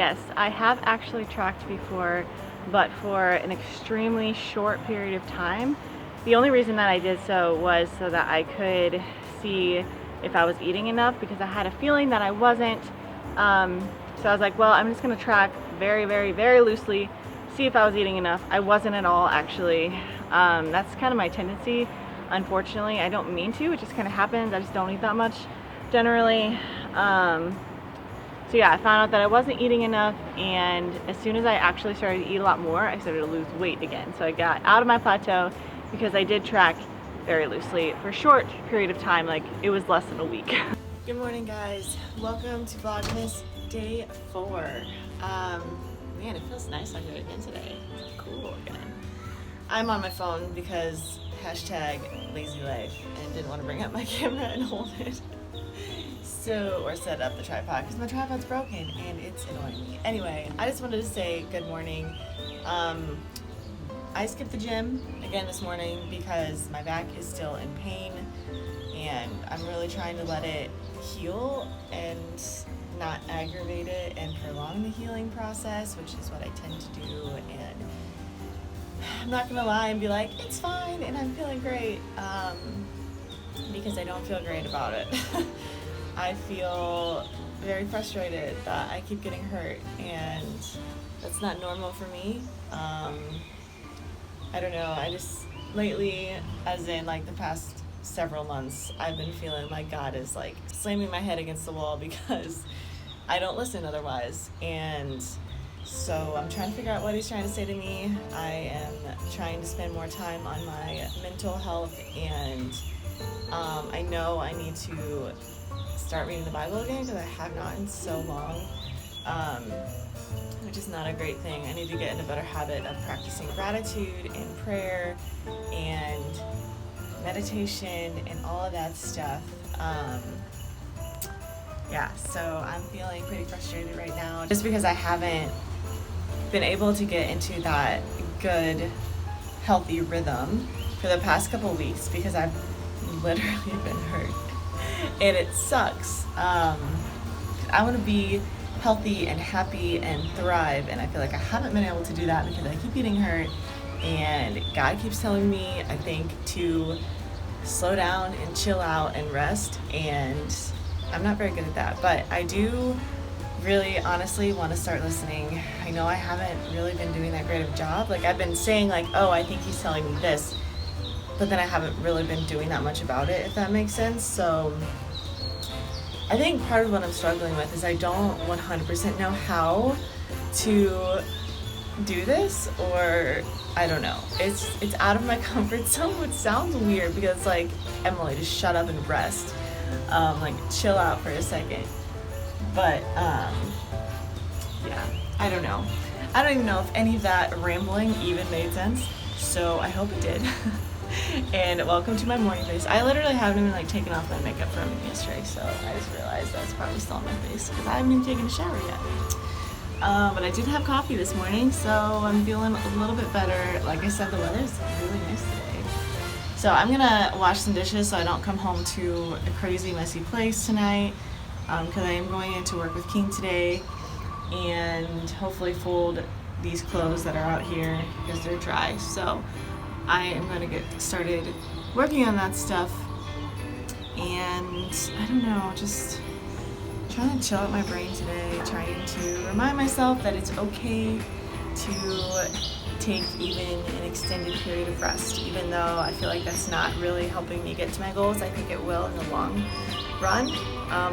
yes, I have actually tracked before, but for an extremely short period of time. The only reason that I did so was so that I could see if I was eating enough, because I had a feeling that I wasn't. So I was like, well, I'm just gonna track very, very, very loosely, see if I was eating enough. I wasn't at all, actually. That's kind of my tendency. Unfortunately, I don't mean to, it just kind of happens. I just don't eat that much generally. So yeah, I found out that I wasn't eating enough, and as soon as I actually started to eat a lot more, I started to lose weight again. So I got out of my plateau because I did track very loosely for a short period of time, like it was less than a week. Good morning, guys. Welcome to Vlogmas Day 4. Man, it feels nice out here again today. It's cool again. I'm on my phone because hashtag lazy life, and didn't want to bring up my camera and hold it. Or set up the tripod because my tripod's broken and it's annoying me. Anyway, I just wanted to say good morning. I skipped the gym again this morning because my back is still in pain, and I'm really trying to let it heal and not aggravate it and prolong the healing process, which is what I tend to do. And I'm not gonna lie and be like, it's fine and I'm feeling great, because I don't feel great about it. I feel very frustrated that I keep getting hurt, and that's not normal for me. I don't know, I just lately, as in like the past several months, I've been feeling like God is like slamming my head against the wall because I don't listen otherwise. And so I'm trying to figure out what he's trying to say to me. I am trying to spend more time on my mental health, and I know I need to start reading the Bible again because I have not in so long, which is not a great thing. I need to get in a better habit of practicing gratitude and prayer and meditation and all of that stuff. Yeah, so I'm feeling pretty frustrated right now just because I haven't been able to get into that good, healthy rhythm for the past couple weeks because I've literally been hurt. And it sucks. I want to be healthy and happy and thrive, and I feel like I haven't been able to do that because I keep getting hurt, and God keeps telling me, I think, to slow down and chill out and rest, and I'm not very good at that, but I do really honestly want to start listening. I know I haven't really been doing that great of a job. Like, I've been saying like, oh, I think he's telling me this, but then I haven't really been doing that much about it, if that makes sense. So I think part of what I'm struggling with is I don't 100% know how to do this, or I don't know. It's out of my comfort zone, which sounds weird because like, Emily, just shut up and rest. Like chill out for a second. But yeah, I don't know. I don't even know if any of that rambling even made sense. So I hope it did. And welcome to my morning face. I literally haven't even like taken off my makeup from yesterday, so I just realized that's probably still on my face because I haven't even taken a shower yet. But I did have coffee this morning, so I'm feeling a little bit better. Like I said, the weather's really nice today. So I'm gonna wash some dishes so I don't come home to a crazy messy place tonight, because I am going into work with King today, and hopefully fold these clothes that are out here because they're dry. So I am going to get started working on that stuff, and I don't know, just trying to chill out my brain today, trying to remind myself that it's okay to take even an extended period of rest, even though I feel like that's not really helping me get to my goals. I think it will in the long run.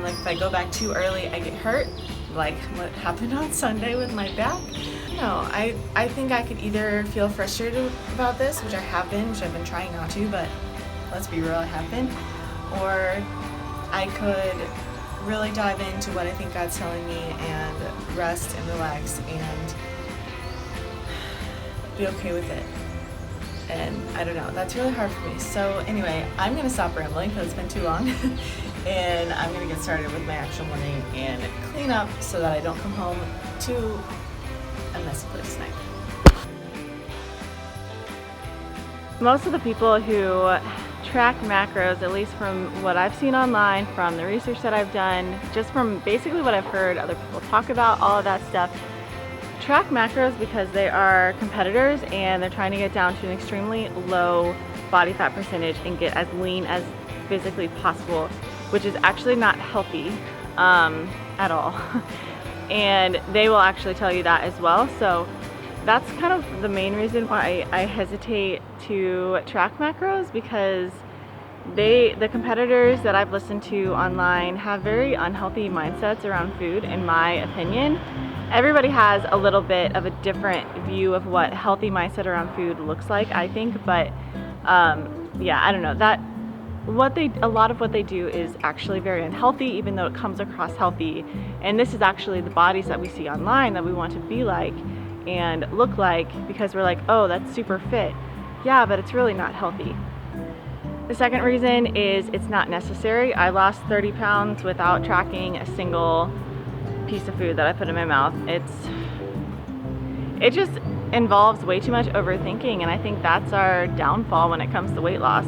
Like if I go back too early, I get hurt, like what happened on Sunday with my back. No, I think I could either feel frustrated about this, which I have been, which I've been trying not to, but let's be real, I have been, or I could really dive into what I think God's telling me and rest and relax and be okay with it. And I don't know, that's really hard for me. So anyway, I'm going to stop rambling because it's been too long. And I'm going to get started with my actual morning and clean up so that I don't come home to a messy place tonight. Most of the people who track macros, at least from what I've seen online, from the research that I've done, just from basically what I've heard other people talk about, all of that stuff. Track macros because they are competitors and they're trying to get down to an extremely low body fat percentage and get as lean as physically possible, which is actually not healthy at all. And they will actually tell you that as well. So that's kind of the main reason why I hesitate to track macros, because the competitors that I've listened to online have very unhealthy mindsets around food, in my opinion. Everybody has a little bit of a different view of what healthy mindset around food looks like, I think, but yeah, I don't know, that a lot of what they do is actually very unhealthy, even though it comes across healthy. And this is actually the bodies that we see online that we want to be like and look like, because we're like, oh, that's super fit. Yeah, but it's really not healthy. The second reason is it's not necessary. I lost 30 pounds without tracking a single piece of food that I put in my mouth. It just involves way too much overthinking, and I think that's our downfall when it comes to weight loss.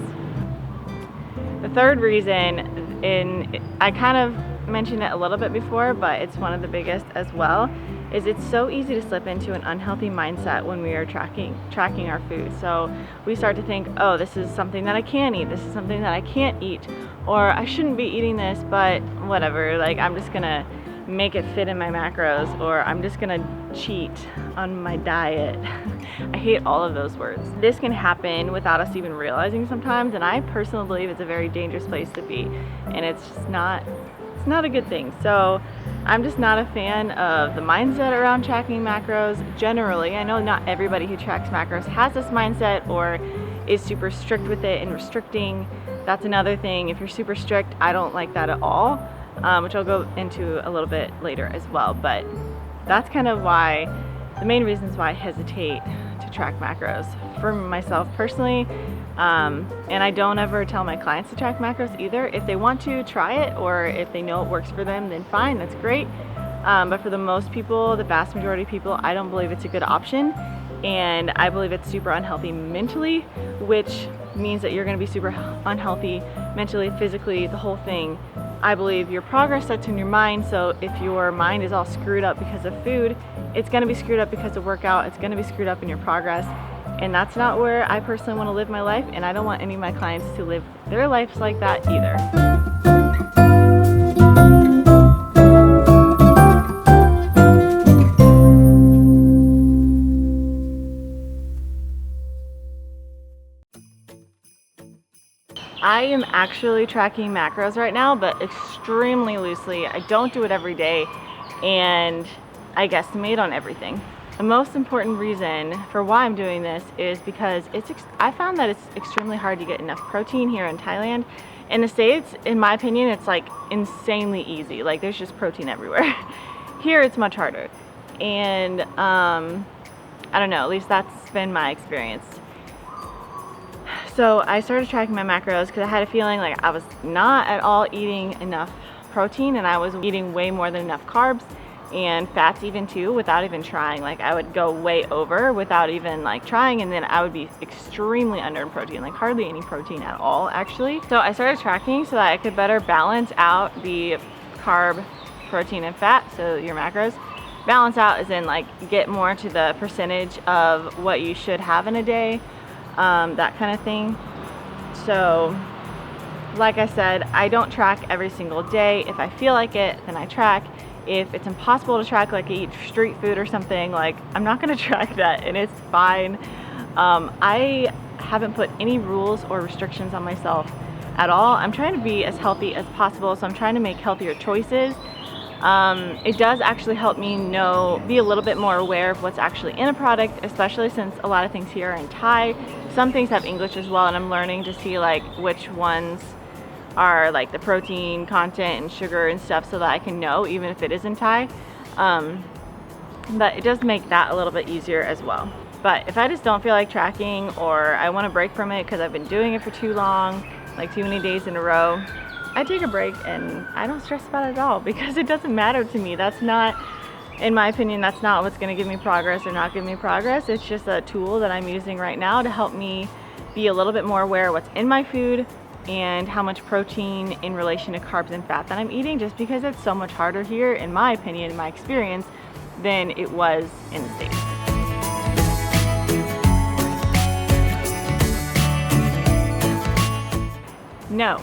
The third reason, I kind of mentioned it a little bit before, but it's one of the biggest as well, is it's so easy to slip into an unhealthy mindset when we are tracking our food. So we start to think, oh, this is something that I can eat, this is something that I can't eat, or I shouldn't be eating this, but whatever, like I'm just gonna make it fit in my macros, or I'm just gonna cheat on my diet. I hate all of those words. This can happen without us even realizing sometimes, and I personally believe it's a very dangerous place to be, and it's not a good thing. So I'm just not a fan of the mindset around tracking macros generally. I know not everybody who tracks macros has this mindset or is super strict with it and restricting. That's another thing. If you're super strict, I don't like that at all, which I'll go into a little bit later as well. But that's kind of why, the main reasons why I hesitate to track macros for myself personally. And I don't ever tell my clients to track macros either. If they want to, try it, or if they know it works for them, then fine, that's great. But for the most people, the vast majority of people, I don't believe it's a good option. And I believe it's super unhealthy mentally, which means that you're gonna be super unhealthy mentally, physically, the whole thing. I believe your progress sets in your mind, so if your mind is all screwed up because of food, it's gonna be screwed up because of workout, it's gonna be screwed up in your progress. And that's not where I personally want to live my life, and I don't want any of my clients to live their lives like that either. I am actually tracking macros right now, but extremely loosely. I don't do it every day, and I guesstimate on everything. The most important reason for why I'm doing this is because I found that it's extremely hard to get enough protein here in Thailand. In the States, in my opinion, it's like insanely easy. Like there's just protein everywhere. Here it's much harder. And I don't know, at least that's been my experience. So I started tracking my macros because I had a feeling like I was not at all eating enough protein, and I was eating way more than enough carbs and fats even too, without even trying. Like I would go way over without even like trying, and then I would be extremely under in protein, like hardly any protein at all actually. So I started tracking so that I could better balance out the carb, protein, and fat. So your macros balance out as in like get more to the percentage of what you should have in a day, that kind of thing. So like I said, I don't track every single day. If I feel like it, then I track. If it's impossible to track, like I eat street food or something, like I'm not gonna track that, and it's fine. I haven't put any rules or restrictions on myself at all. I'm trying to be as healthy as possible, so I'm trying to make healthier choices. It does actually help me be a little bit more aware of what's actually in a product, especially since a lot of things here are in Thai. Some things have English as well, and I'm learning to see like which ones are like the protein content and sugar and stuff, so that I can know even if it isn't Thai. But it does make that a little bit easier as well. But if I just don't feel like tracking, or I want to break from it because I've been doing it for too long, like too many days in a row, I take a break and I don't stress about it at all, because it doesn't matter to me. That's not, in my opinion, that's not what's going to give me progress or not give me progress. It's just a tool that I'm using right now to help me be a little bit more aware of what's in my food, and how much protein in relation to carbs and fat that I'm eating, just because it's so much harder here, in my opinion, in my experience, than it was in the States. No,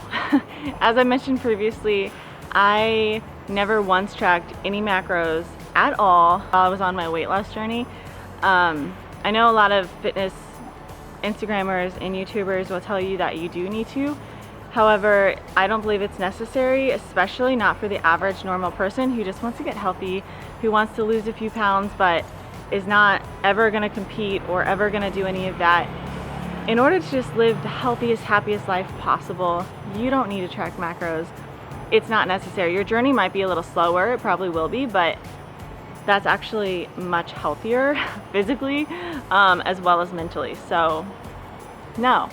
as I mentioned previously, I never once tracked any macros at all while I was on my weight loss journey. I know a lot of fitness Instagrammers and YouTubers will tell you that you do need to. However, I don't believe it's necessary, especially not for the average normal person who just wants to get healthy, who wants to lose a few pounds but is not ever going to compete or ever going to do any of that. In order to just live the healthiest, happiest life possible, you don't need to track macros. It's not necessary. Your journey might be a little slower, it probably will be, but that's actually much healthier physically as well as mentally. So no.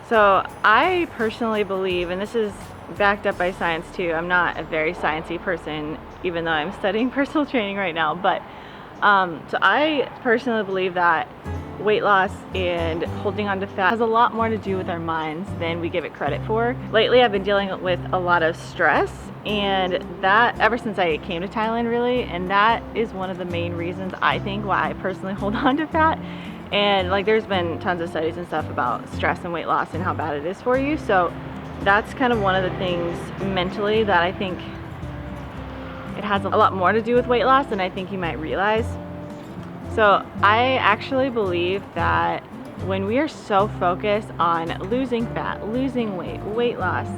So I personally believe, and this is backed up by science too, I'm not a very sciencey person even though I'm studying personal training right now, but so I personally believe that weight loss and holding on to fat has a lot more to do with our minds than we give it credit for. Lately I've been dealing with a lot of stress, and that ever since I came to Thailand really, and that is one of the main reasons I think why I personally hold on to fat. And like there's been tons of studies and stuff about stress and weight loss and how bad it is for you, so that's kind of one of the things mentally that I think it has a lot more to do with weight loss than I think you might realize. So I actually believe that when we are so focused on losing fat, losing weight, weight loss,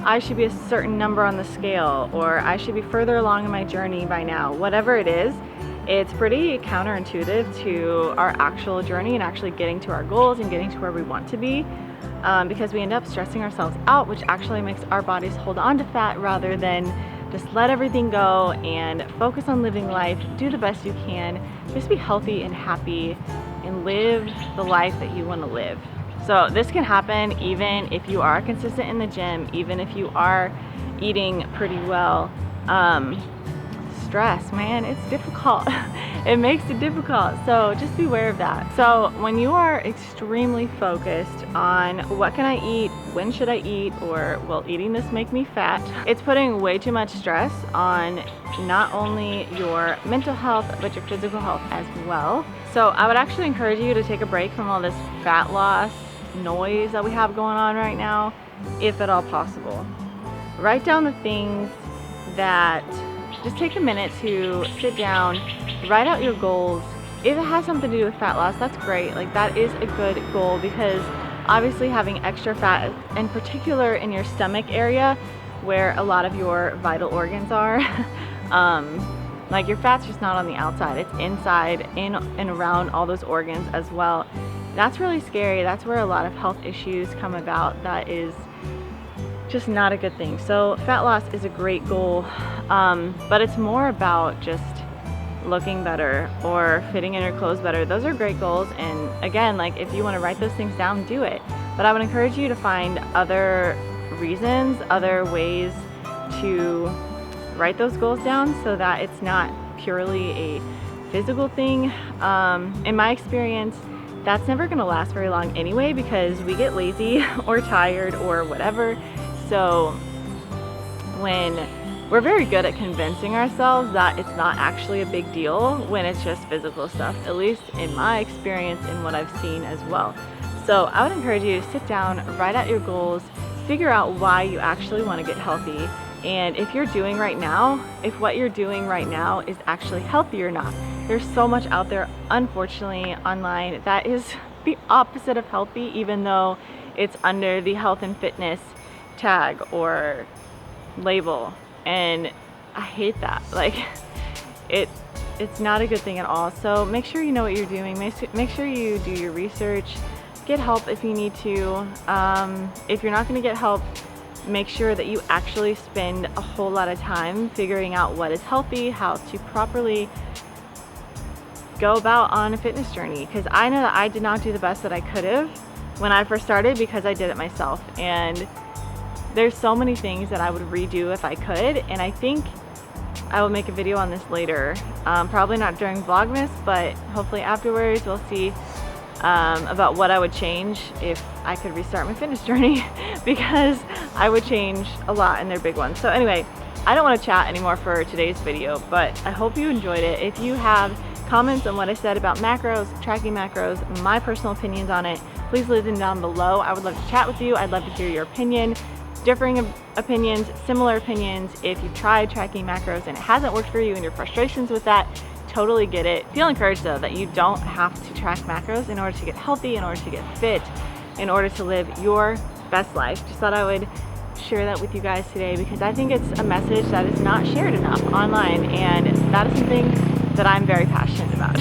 I should be a certain number on the scale, or I should be further along in my journey by now, whatever it is, it's pretty counterintuitive to our actual journey and actually getting to our goals and getting to where we want to be, because we end up stressing ourselves out, which actually makes our bodies hold on to fat rather than just let everything go and focus on living life, do the best you can, just be healthy and happy and live the life that you want to live. So this can happen even if you are consistent in the gym, even if you are eating pretty well. Stress, man, it's difficult. It makes it difficult, so just be aware of that. So when you are extremely focused on what can I eat, when should I eat, or will eating this make me fat, it's putting way too much stress on not only your mental health but your physical health as well. So I would actually encourage you to take a break from all this fat loss noise that we have going on right now, if at all possible. Write down the things that, just take a minute to sit down, write out your goals. If it has something to do with fat loss, that's great. Like that is a good goal, because obviously having extra fat, in particular in your stomach area where a lot of your vital organs are, like your fat's just not on the outside, it's inside, in and around all those organs as well. That's really scary. That's where a lot of health issues come about. That is just not a good thing. So fat loss is a great goal, but it's more about just looking better or fitting in your clothes better. Those are great goals, and again, like if you want to write those things down, do it. But I would encourage you to find other reasons, other ways to write those goals down so that it's not purely a physical thing. In my experience, that's never going to last very long anyway, because we get lazy or tired or whatever. So when we're very good at convincing ourselves that it's not actually a big deal when it's just physical stuff, at least in my experience and what I've seen as well. So I would encourage you to sit down, write out your goals, figure out why you actually want to get healthy, and if you're doing right now, if what you're doing right now is actually healthy or not. There's so much out there, unfortunately, online that is the opposite of healthy, even though it's under the health and fitness tag or label, and I hate that. Like it's not a good thing at all. So make sure you know what you're doing. Make sure you do your research, get help if you need to. If you're not going to get help, make sure that you actually spend a whole lot of time figuring out what is healthy, how to properly go about on a fitness journey, because I know that I did not do the best that I could have when I first started, because I did it myself, and there's so many things that I would redo if I could, and I think I will make a video on this later, probably not during Vlogmas, but hopefully afterwards. We'll see. about what I would change if I could restart my fitness journey because I would change a lot and they're big ones. So anyway, I don't want to chat anymore for today's video, but I hope you enjoyed it. If you have comments on what I said about macros, tracking macros, my personal opinions on it, please leave them down below. I would love to chat with you. I'd love to hear your opinion, differing opinions, similar opinions. If you've tried tracking macros and it hasn't worked for you and your frustrations with that, totally get it. Feel encouraged though that you don't have to track macros in order to get healthy, in order to get fit, in order to live your best life. Just thought I would share that with you guys today because I think it's a message that is not shared enough online, and that is something that I'm very passionate about.